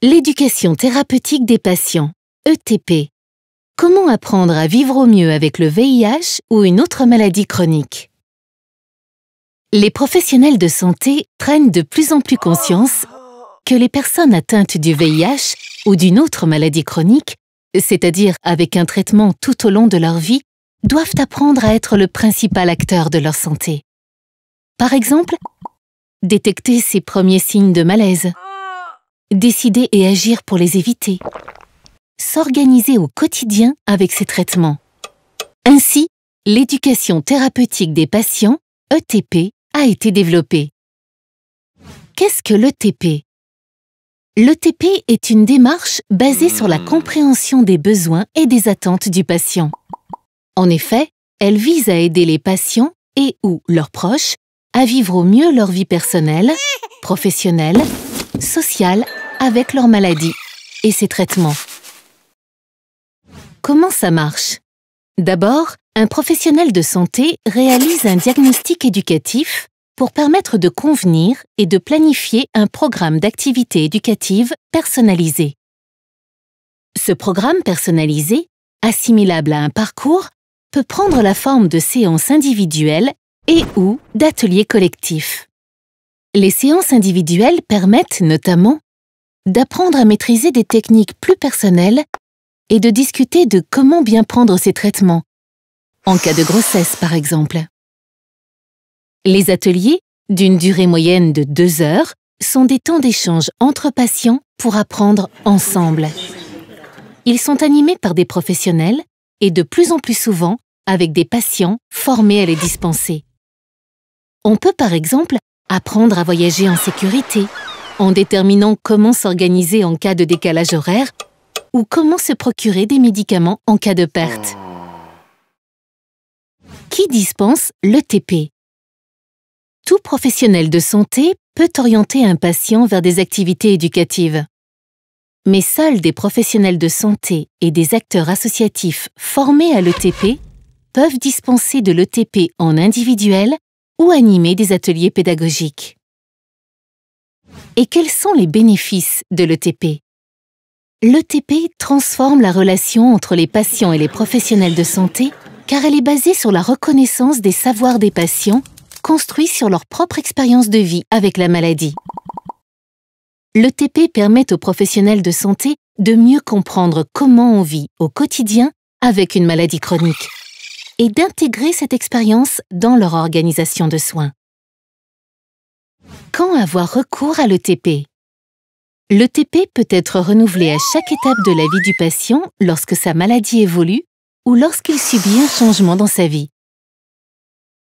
L'éducation thérapeutique des patients, ETP. Comment apprendre à vivre au mieux avec le VIH ou une autre maladie chronique? Les professionnels de santé prennent de plus en plus conscience que les personnes atteintes du VIH ou d'une autre maladie chronique, c'est-à-dire avec un traitement tout au long de leur vie, doivent apprendre à être le principal acteur de leur santé. Par exemple, détecter ces premiers signes de malaise, décider et agir pour les éviter, s'organiser au quotidien avec ces traitements. Ainsi, l'éducation thérapeutique des patients, ETP, a été développée. Qu'est-ce que l'ETP? L'ETP est une démarche basée sur la compréhension des besoins et des attentes du patient. En effet, elle vise à aider les patients et ou leurs proches à vivre au mieux leur vie personnelle, professionnelle, sociale avec leur maladie et ses traitements. Comment ça marche? D'abord, un professionnel de santé réalise un diagnostic éducatif pour permettre de convenir et de planifier un programme d'activité éducative personnalisé. Ce programme personnalisé, assimilable à un parcours, peut prendre la forme de séances individuelles et ou d'ateliers collectifs. Les séances individuelles permettent notamment d'apprendre à maîtriser des techniques plus personnelles et de discuter de comment bien prendre ces traitements, en cas de grossesse par exemple. Les ateliers, d'une durée moyenne de 2 heures, sont des temps d'échange entre patients pour apprendre ensemble. Ils sont animés par des professionnels et de plus en plus souvent avec des patients formés à les dispenser. On peut par exemple apprendre à voyager en sécurité, en déterminant comment s'organiser en cas de décalage horaire ou comment se procurer des médicaments en cas de perte. Qui dispense l'ETP? Tout professionnel de santé peut orienter un patient vers des activités éducatives. Mais seuls des professionnels de santé et des acteurs associatifs formés à l'ETP peuvent dispenser de l'ETP en individuel ou animer des ateliers pédagogiques. Et quels sont les bénéfices de l'ETP? L'ETP transforme la relation entre les patients et les professionnels de santé car elle est basée sur la reconnaissance des savoirs des patients construits sur leur propre expérience de vie avec la maladie. L'ETP permet aux professionnels de santé de mieux comprendre comment on vit au quotidien avec une maladie chronique et d'intégrer cette expérience dans leur organisation de soins. Quand avoir recours à l'ETP? L'ETP peut être renouvelé à chaque étape de la vie du patient lorsque sa maladie évolue ou lorsqu'il subit un changement dans sa vie.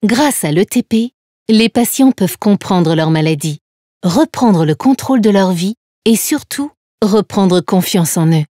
Grâce à l'ETP, les patients peuvent comprendre leur maladie, reprendre le contrôle de leur vie et surtout reprendre confiance en eux.